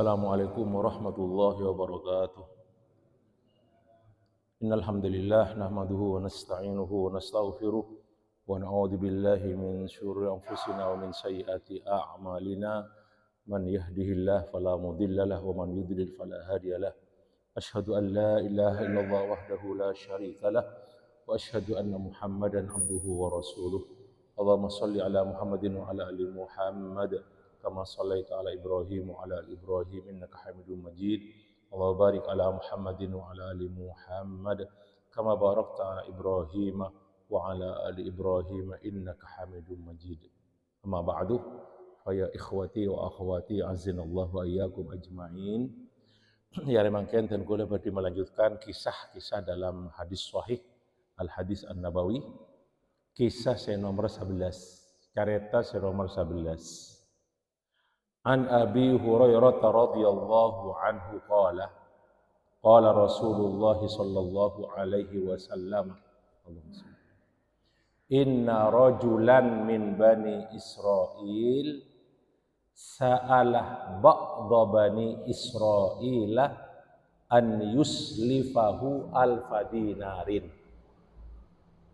Assalamualaikum warahmatullahi wabarakatuh. Innal hamdalillah nahmaduhu wa nasta'inuhu wa nastaghfiruh wa na'udzu billahi min syururi anfusina wa min sayyiati a'malina. Man yahdihillahu fala mudilla lahu wa man yudlil fala hadiyalah. Asyhadu an la ilaha illallah wahdahu la syarika lah wa asyhadu anna Muhammadan abduhu wa rasuluh. Allahumma shalli ala Muhammadin wa ala ali Muhammad kama shallaita ala Ibrahim wa ala ali Ibrahim innaka Hamidum Majid. Allahumma barik ala Muhammadin wa ala ali Muhammad kama barakta ala Ibrahim wa ala ali Ibrahim innaka Hamidum Majid. Amma ba'du, fa ya ikhwati wa akhwati azinallahu wa iyyakum ajmain. Ya remangken dan kula badhe melanjutkan kisah-kisah dalam hadis sahih Al-Hadis An-Nabawi. Kisah saya nomor 11, careta saya nomor 11. An Abi Hurairah radhiyallahu anhu qala qala Rasulullah sallallahu alaihi wasallam inna rajulan min bani Israil sa'alah ba'dha bani Israila an yuslifahu alfa dinarin.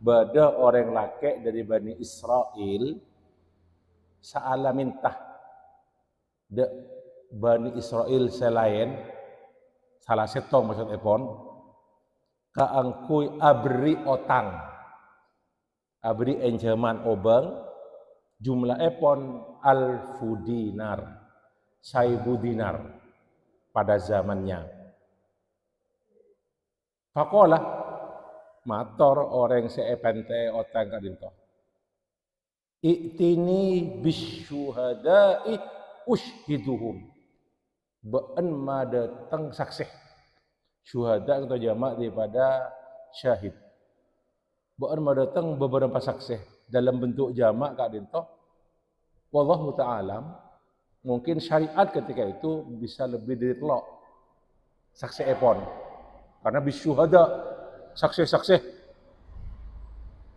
Bada orang laki dari bani Israel sa'ala minta de Bani Israel selain salah setong maksud epon kaangkui abri otang abri enjeman obeng jumlah epon alfu dinar 1000 dinar pada zamannya. Fakolah mator orang seepente otang kadinto i'tini bisyuhada'i ushiduhum ba'an ma datang saksi syuhada atau jamak daripada syahid ba'an ma datang beberapa saksi dalam bentuk jamak kak dinto wallahu ta'alam mungkin syariat ketika itu bisa lebih dari telok saksi epon karena bisyuhada saksi-saksi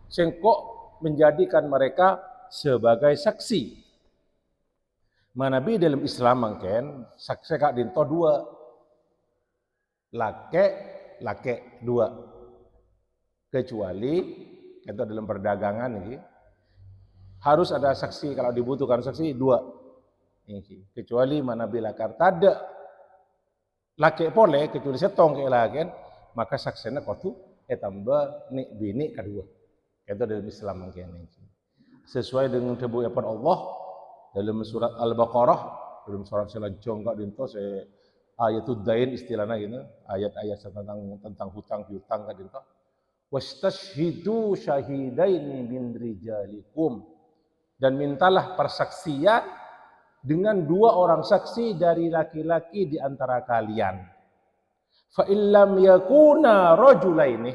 sengkok menjadikan mereka sebagai saksi. Manabi dalam Islam mangken saksi kak dinto dua lake dua kecuali itu dalam perdagangan ini harus ada saksi kalau dibutuhkan saksi dua ini kecuali manabi lakar tada lake boleh kecuali setong ke laken maka saksena kotu tambah nik bini kedua itu dalam Islam mangken sesuai dengan tebusan Allah dalam surat Al-Baqarah, dalam surat selajong kak dinto se ayatud dain istilahnya gitu, ayat-ayat tentang hutang piutang kak dinto. Wastashhidu syahidaini min rijalikum dan mintalah persaksian dengan 2 orang saksi dari laki-laki di antara kalian. Fa illam yakuna rajulaini,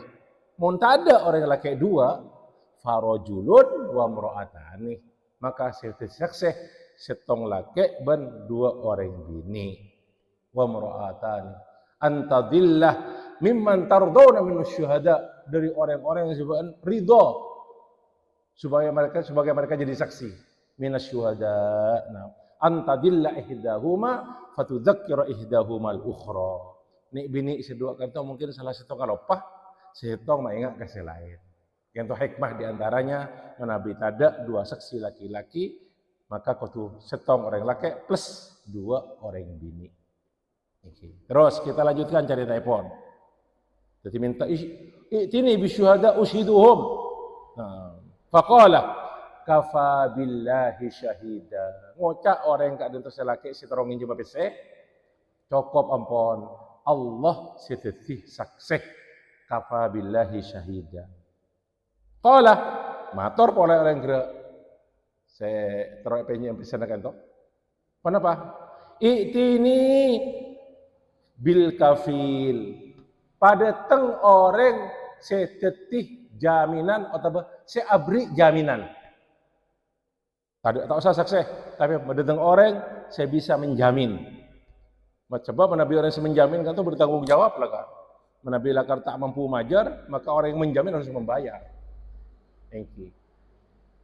mun ada orang laki 2, fa rajulun wa imra'atani. Maka saksi setong laki ban 2 orang bini wa mar'atan antadillah mimman tardawna minus syuhada dari orang-orang yang sebagian ridho supaya mereka jadi saksi minas syuhada. Nah, antadillah ihdahuma fatudzakkira ihdahuma al-ukhra. Nik bini sedua kanto mungkin salah setong kalopah setong maingat kasih lain. Yang hikmah diantaranya Nabi tada 2 saksi laki-laki maka kotu setong orang laki plus 2 orang bini. Terus kita lanjutkan cari telepon. Jadi minta i'tini bisyuhada ushiduhum. Nah, faqala kafa billahi syahida. Ngocak orang kak dinto selaki sitorongin jema pese cukup ampun Allah setetih saksi kafa billahi syahida. Qala mator pola orang gerak saya terus pengen pesankan toh. Kenapa? I'tini bil kafil. Pada teng orang setetih jaminan atau seabri jaminan. Tak usah saksi, tapi pada teng orang saya bisa menjamin. Coba menabi orang yang menjamin kan itu bertanggung jawab lah kan. Menabi lakar tak mampu majar, maka orang yang menjamin harus membayar.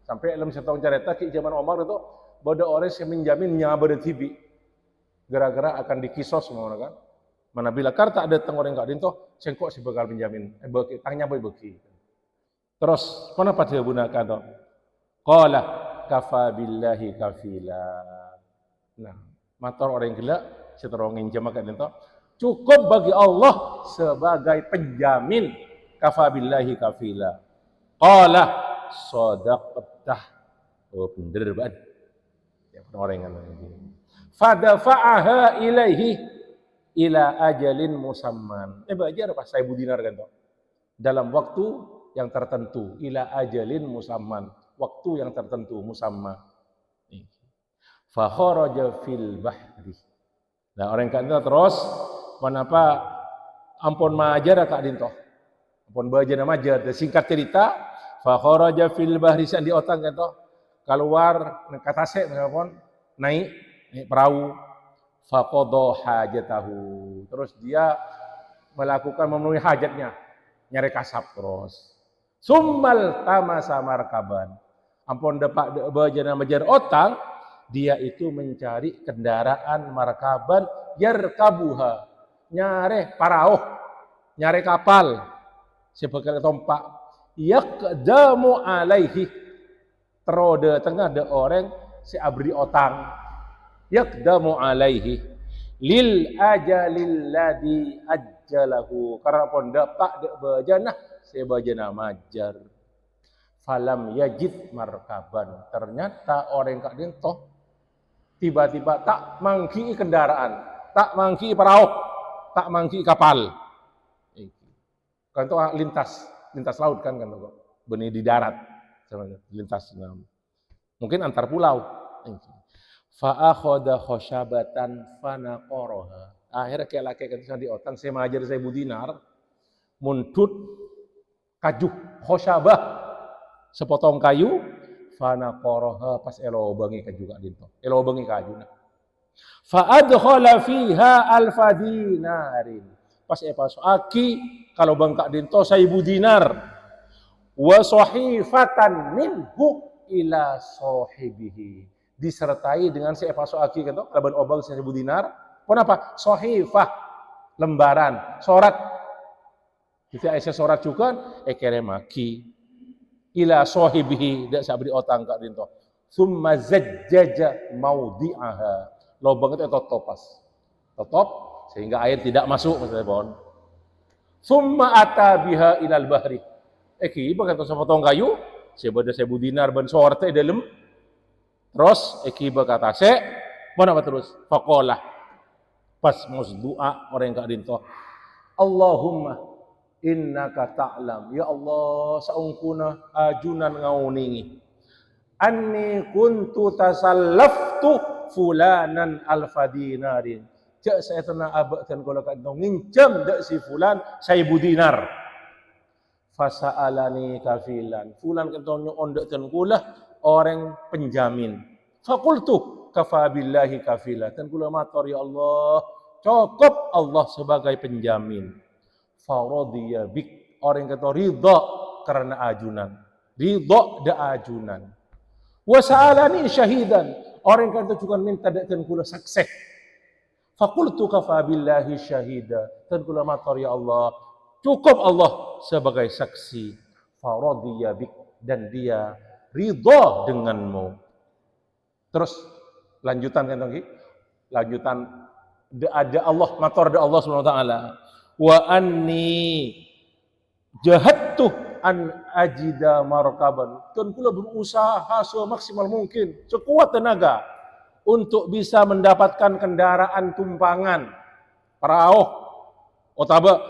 Sampai dalam setahun cerita ki zaman Omar itu bodoh orang yang menjamin nyawa tibi Gara-gara akan dikisos semua kan. Mana bila karta ada teng orang kak dinto, sengkok si bakal penjamin. Tangnya boy beki. Terus, kenapa dia gunakan toh? Qala kafa billahi kafila. Nah, mator orang gila seterongin jama kak dinto. Cukup bagi Allah sebagai penjamin. Kafa billahi kafila. Qala sadaqtah. Oh, bener banget. Ya, orang yang fadafa'aha ilaihi ila ajalin musamman. Belajar pas 1000 dinar kan toh. Dalam waktu yang tertentu, ila ajalin musamman, waktu yang tertentu musamma. Fa kharaja fil bahri. Nah, orang kan terus menapa ampun majar kak dinto. Ampun bajana majar. Singkat cerita, fa kharaja fil bahri san di otang kan toh. Keluar katase menapun naik perahu, faqadha hajatahu, terus dia melakukan memenuhi hajatnya, nyari kasap terus. Summal tamasa markaban, ampun depak bajana majar otang, dia itu mencari kendaraan markaban yarkabuha, nyari perahu, nyari kapal sebagai tompak, yaqdamu alaihi, terode tengah ada orang si abri otang, yaqdamu alaihi lil ajalil ladzi ajjalahu, karena pon dapat de bajana se bajana majar. Falam yajid markaban, ternyata orang kak dinto tiba-tiba tak mangki kendaraan, tak mangki perahu, tak mangki kapal. Kan itu lintas laut kan kok benih di darat lintas mungkin antar pulau. Fa akhadha khosyabatan fanaqaraha. Akhirnya kayak laki ketika di otang saya mengajar 1000 dinar muntut kajuh khosyabah sepotong kayu fanaqaraha pas elobangi kaju kak dinto. Elobangi kaju nah. Fa adkhala fiha alfa dinarin. Pas aki kalau bangkak dinto 1000 dinar. Wa sahifatan minhu ila sahibihi, disertai dengan aki kan laban obang 1000 dinar. Kenapa? Sahifah, lembaran, surat. Itu Aisyah surat juga ekere maki ila sahibihi, dak sabri otang kak dinto. Summa zajjaja maudi'aha, lobang itu topas. Totop sehingga air tidak masuk maksudnya pohon. Summa ata biha ilal bahri. Eki kata sepotong kayu, sebada 1000 dinar ban sorte dalam. Terus eki berkata, mana apa terus? Faqalah. Pas mus doa orang kak dinto. Allahumma innaka ta'lam. Ya Allah, saungkuna ajunan ngauningi. Anni kuntu tasallaftu fulanan alfa dinarin. Cak saya tenang abakkan kalau kak dinto ngincam dak si fulan 1000 dinar. Fasa'alani kafilan, fulan kentonyo ondek ten kula orang penjamin. Fakultu kafa billahi kafila, ten kula matur ya Allah, cukup Allah sebagai penjamin. Faradhiya bik, orang kata ridha karena ajunan, ridha da ajunan. Wasa'alani syahidan, orang kata juga minta dak ten kula sakseh. Fakultu kafa billahi syahida, ten kula matur ya Allah, cukup Allah sebagai saksi. Faradhiya bik, dan dia ridha denganmu. Terus lanjutan kan lagi? Lanjutan ada Allah, matur ada Allah Subhanahu wa taala. Wa anni jahadtu an ajida markaban. Dan kula berusaha semaksimal mungkin, sekuat tenaga untuk bisa mendapatkan kendaraan tumpangan, perahu, otaba,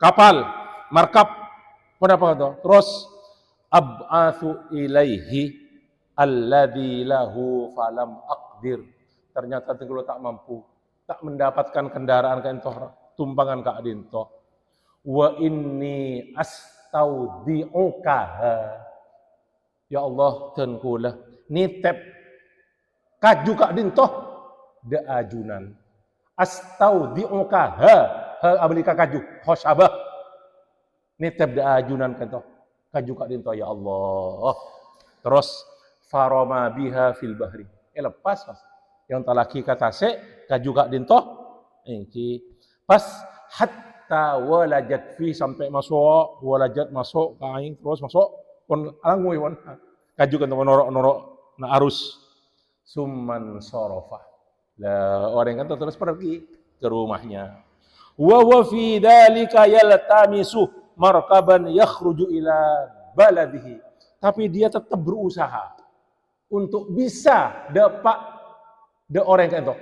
kapal, markab, kenapa itu? Terus ab'atsu ilaihi alladzi lahu falam aqdir. Ternyata kalau tak mampu, tak mendapatkan kendaraan ka entoh tumpangan ka adinto. Wa inni astaudi'uka. Ya Allah, ten kula nitep kaju ka adinto de ajunan. Astaudi'uka ha abli ka kaju khosyabah. Nitep de ajunan kan toh kaju ka dinto ya Allah. Terus faroma biha fil bahri. Lepas mas. yang talaki kata se kajuga dintoh ingki pas hatta walajat fi sampai masuk walajat masuk kain terus masuk pun alangui pun kajuga norok-norok na arus summan sorofa lah orang kan terus pergi ke rumahnya wa fi dzalika yaltamisu markaban yakhruju ila baladihi tapi dia tetap berusaha untuk bisa dapat orang kan itu.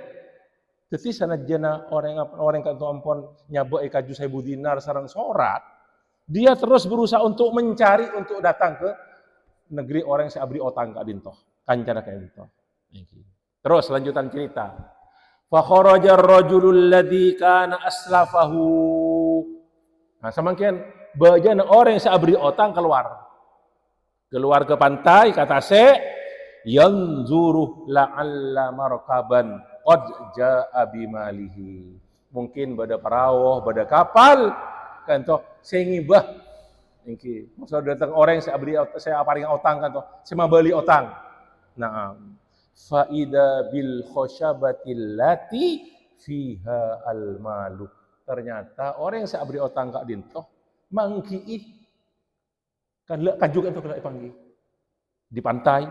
Jadi sanajana orang kan itu ampun nyabek kaju 1000 dinar sareng sorat, dia terus berusaha untuk mencari untuk datang ke negeri orang yang abri otang ka dintoh, kancana ka dintoh. Terus lanjutan cerita. Fa kharaja ar-rajulul ladzi kana aslafahu. Nah, samangkeun bajana orang yang abri otang keluar ke pantai kata se yanzuru la'alla markaban qad jaa bimalihi mungkin bada perahu bada kapal kan toh sengibah ingki maksud datang orang yang saya paring otang kan toh saya beli otang nah fa ida bil khosyabatil lati fiha al malu ternyata orang yang saya beri otang kak dintoh mangki kan juga itu kena dipanggil di pantai.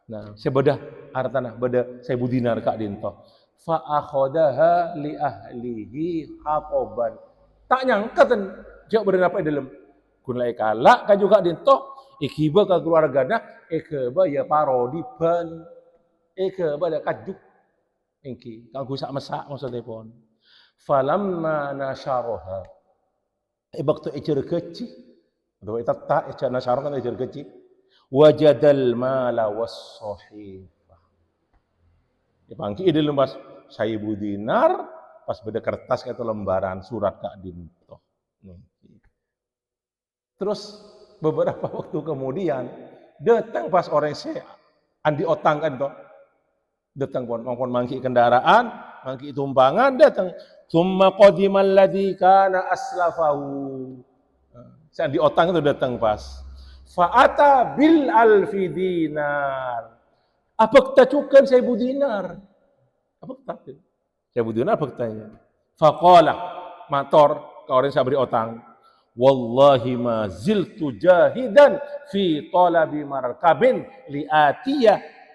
Nah, sebedah artana beda 1000 dinar kak dintoh. Fa akhodaha li ahlihi haqoban. Tak nyangka kan jauh berapa dalam. Kun lai kala kan juga dintoh ikiba ka keluargana ekeba ya parodi ban ekeba da kajuk engki kanggo sak mesak maksudnya pun. Falamma nasyaroha bakto ecer kecil atau tak ecer nasyaroha kan ecer kecil wajadal mala was-sahifah. Dipanggil di lembas 1000 dinar pas beda kertas kayak lembaran surat kak dintoh. Terus beberapa waktu kemudian datang pas orang saya andi otang kan toh. Datang pun mangki kendaraan, mangki tumpangan datang. Summa qadimal ladzi kana aslafahu. Saya andi otang itu datang pas. Fa'ata bil alfi dinar. Apa kita cukan 1000 dinar? Apa kita? 1000 dinar apa kitanya? Faqala mator ke orang yang beri otang. Wallahi ma ziltu jahidan fi talabi markabin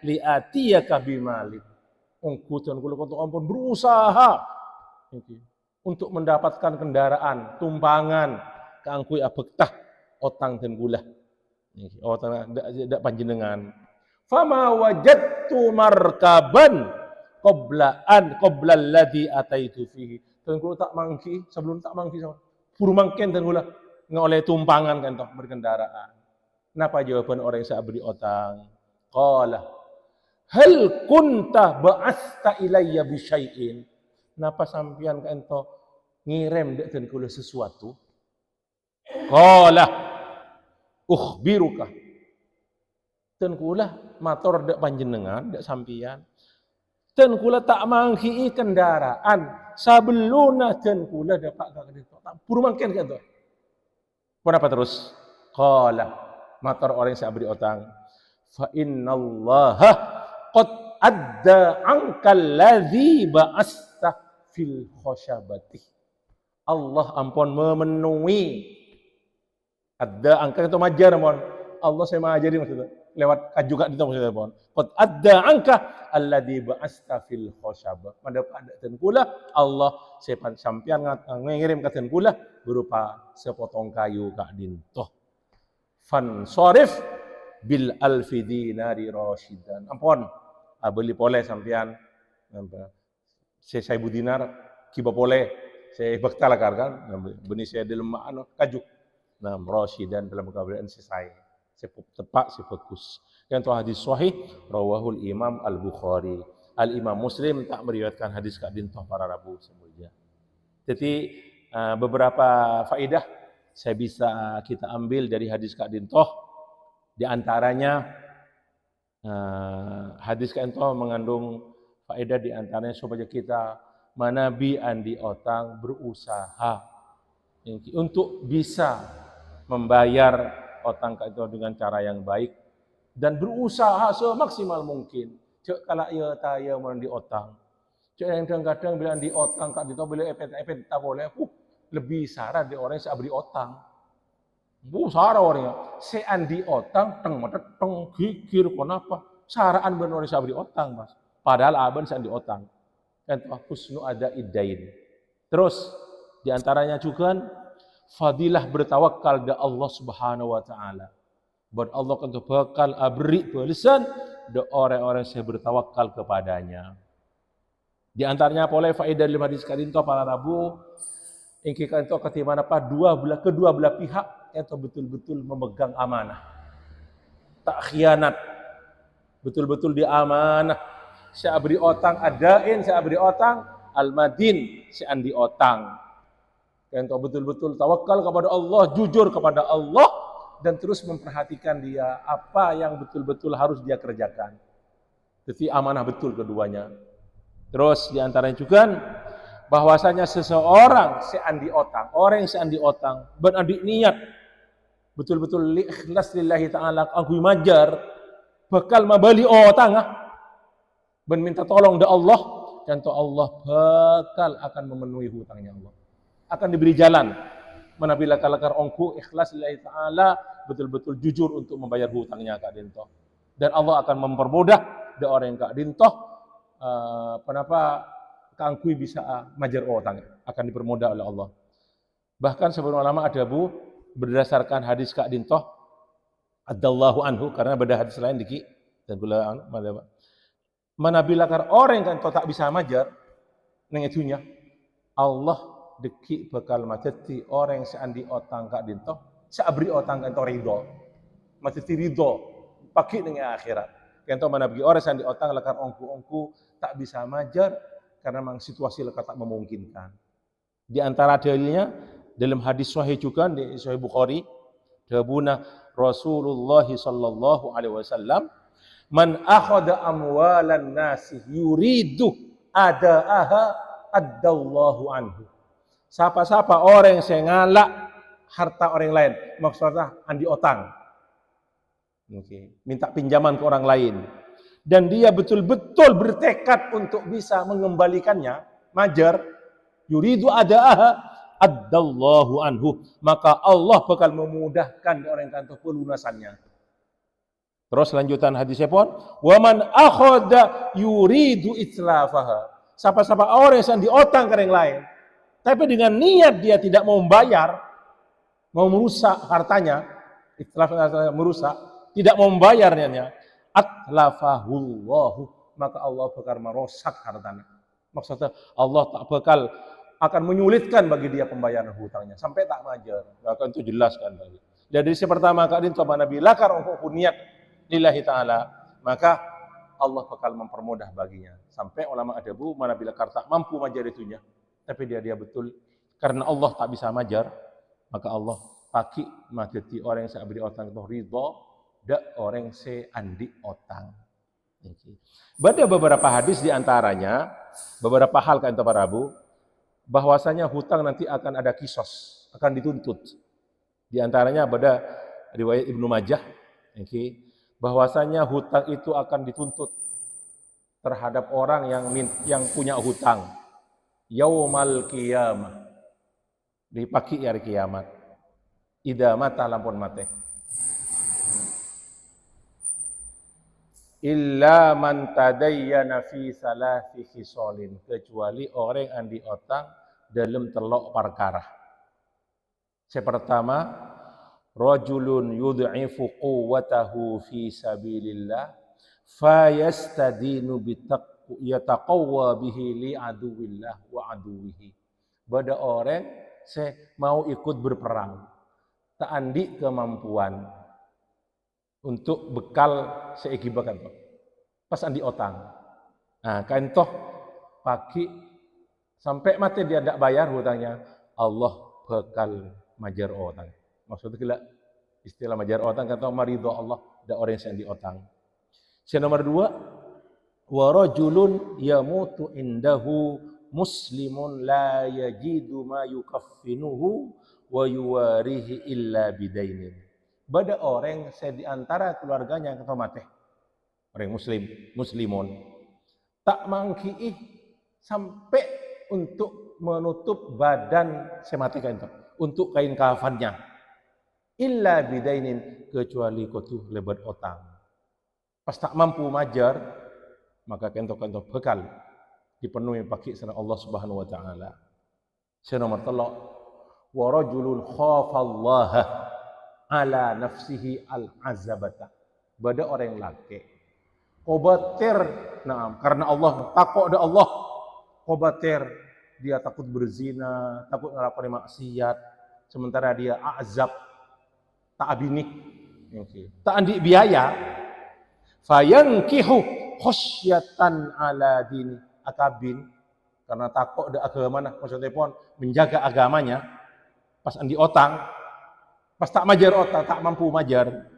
liatiyaka bimalik. Ongkutan kula kontok ampun berusaha untuk mendapatkan kendaraan, tumpangan keangkui abektah otang dan gula. Oh, tidak panjenengan. Fama wajadtu markaban qabla alladhi ataitu fihi. Dan kalau tak mangki, sebelum tak mangki sama. Puru mangken dan gula ngoleh tumpangan kan toh berkendaraan. Napa jawaban orang yang beri otang? Qala hal kunta ba'asta ilayya bi syai'in. Napa sampean kan toh ngirim dek dan gula sesuatu? Qala ukhbiruka ten kula mator dak panjenengan dak sampian ten kula tak mangki kendaraan sabeluna ten kula dapat ka tak puru mangken kan to kenapa terus qala mator orang yang beri otang fa innallaha qad adda ankal ladzi ba'asta fil khosyabati Allah ampun memenuhi ada angka itu majar mon. Allah saya mengajari maksudnya lewat juga itu maksudnya mon. Qad adda angka alladzi ba'asta fil khosyabah. Mendapat dan kula Allah saya sampean ngirim ka kula berupa sepotong kayu kak dintoh. Fan sorif bil alfi dinari rasyidan. Ampun, beli boleh sampean saya 1000 dinar kiba boleh saya baktal kan benih saya dalam anu kajuk. Nah, rasyidan dalam keadaan selesai. Tepat si fokus. Yang tu hadis sahih rawahul Imam Al-Bukhari. Al-Imam Muslim tak meriwayatkan hadis kak dintoh para rabu semuanya. Jadi beberapa faedah saya bisa kita ambil dari hadis kak dintoh. Di antaranya hadis kak dintoh mengandung faedah di antaranya supaya kita manabi andi otang berusaha untuk bisa membayar otang itu dengan cara yang baik dan berusaha semaksimal mungkin Cek kalau ya taya mau di otang. Cek yang kadang-kadang bilang di otang kak dito bila epet tak boleh. Lebih sarah di orang yang beri otang. Sarah orangnya. Sean di otang, teng mata teng gigir kenapa? Saraan benar orang yang beri otang mas. Padahal aban sean di otang. Kan husnu ada idain. Terus diantaranya juga fadilah bertawakal ke Allah Subhanahu Wa Taala. Buat Allah kan bakal beri balasan de orang-orang yang bertawakal kepadanya. Di antaranya boleh faedah lima hadis kadinto para rabu ingkikan itu ketimana apa kedua belah pihak itu betul-betul memegang amanah. Tak khianat. Betul-betul diamanah. Saya beri otang adain, saya beri otang almadin, saya andi otang. Yang betul-betul tawakal kepada Allah, jujur kepada Allah, dan terus memperhatikan dia apa yang betul-betul harus dia kerjakan. Jadi amanah betul keduanya. Terus diantaranya juga bahwasanya seseorang seandi otang, orang yang seandi otang, beradik niat betul-betul ikhlas lillahi ta'ala aku majar bakal mabali otang ben minta tolong da Allah dan Allah bakal akan memenuhi hutangnya Allah. Akan diberi jalan manabila kalakar ongku ikhlas lillahi ta'ala betul-betul jujur untuk membayar hutangnya Kak Dinto. Dan Allah akan mempermudah da orang yang Kak Dinto kenapa kangkui bisa majar otang akan dipermudah oleh Allah. Bahkan sebelum ulama ada berdasarkan hadis Kak Dinto adallahu anhu karena beda hadis lain diki dan gula manabila kar orang kan tak bisa majar neng itunya Allah deki bakal mateti orang yang seandi otang Kak Dinto seabri otang kan to ridho mateti ridho pakai dengan akhirat kan to manabgi orang seandi otang lekar ongku tak bisa majar karena memang situasi lekar tak memungkinkan. Di antara dalilnya dalam hadis sahih juga di Sahih Bukhari dabuna Rasulullah sallallahu alaihi wasallam man akhadha amwalan nasi yuridu adaaha addallahu anhu. Siapa-siapa orang yang saya ngalak harta orang lain, maksudnya andi otang. Minta pinjaman ke orang lain. Dan dia betul-betul bertekad untuk bisa mengembalikannya, majar, yuridu adaaha addallahu anhu, maka Allah bakal memudahkan orang kantor pelunasannya. Terus lanjutan hadisnya pun, waman akhadha yuridu itlafaha. Siapa-siapa orang yang diotang ke orang lain, tapi dengan niat dia tidak mau membayar, mau merusak hartanya, itlaf merusak, tidak mau membayarnya, atlafahullahu, maka Allah bakal merosak hartanya. Maksudnya Allah tak bakal akan menyulitkan bagi dia pembayaran hutangnya sampai tak majar. Akan itu jelaskan lagi. Jadi pertama kali itu Nabi lakar untuk niat lillahi ta'ala, maka Allah bakal mempermudah baginya. Sampai ulama adabu mana bila tak mampu majar itunya, tapi dia betul karena Allah tak bisa majar, maka Allah pakai majeti orang yang saya beri otang itu ridho, dak orang seandi otang. Ada beberapa hadis diantaranya, beberapa hal kan para Rabu, bahwasanya hutang nanti akan ada kisos, akan dituntut. Di antaranya pada riwayat Ibnu Majah, bahwasanya hutang itu akan dituntut terhadap orang yang punya hutang. Yaumal qiyamah, dipaki hari kiamat. Ida mata lampun mate. Illa man tadayyana fi salasi khisalin, kecuali orang yang andi otang dalam telok perkara. Pertama, rajulun yud'ifu quwwatahu fi sabilillah fayastadinu yataqawwa bihi li aduwillah wa aduwihi. Bada orang mau ikut berperang, tak andi kemampuan untuk bekal seikibakan pas andi otang. Nah, kain toh pagi sampai mati dia tidak bayar hutangnya, Allah bekal majar otang. Maksudnya gila istilah majar otang kata maridho Allah ada orang yang andi otang. Yang nomor 2, wa rajulun yamutu indahu muslimun la yajidu ma yukaffinuhu wa yuwarihi illa bidainin. Bada orang saya di antara keluarganya yang mati. orang muslimun tak mangkiih sampai untuk menutup badan semati kain untuk kain kafannya illa bidainin kecuali kotuh lebat otang. Pas tak mampu majar maka kento-kento bekal dipenuhi pakai sana Allah Subhanahu wa taala. Nomor 3 wa rajulun khafallaha ala nafsihi al-azabata. Bada orang laki kobater karena Allah takut ada Allah kobater dia takut berzina, takut ngelakuin maksiat sementara dia azab tak abinik tak andi biaya fayankihu khasyatan ala dini akabin karena takut ada agama maksudnya pun menjaga agamanya pas andi otang pas tak majar otang tak mampu majar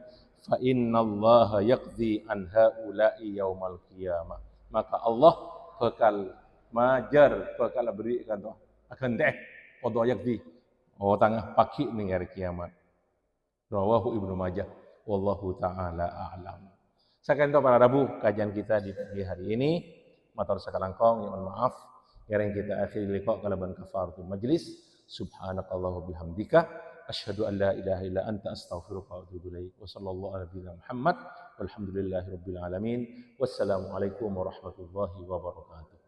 fa innallaha yaqdi an haula'i yaumal qiyamah maka Allah bakal majar bakal berikan tu akan deh qada yaqdi tangah pagi ning hari kiamat. Rawahu Ibnu Majah wallahu taala a'lam. Saken para Rabu kajian kita di pagi hari ini matur sakalangkong mohon maaf yang kita akhiri liqa kalaban kafaratul majlis subhanakallahu bihamdika asyhadu an la ilaha illa anta astaghfiruka wa atubu ilaik wa sallallahu ala nabiyina Muhammad walhamdulillahi rabbil alamin wassalamu alaikum warahmatullahi wabarakatuh.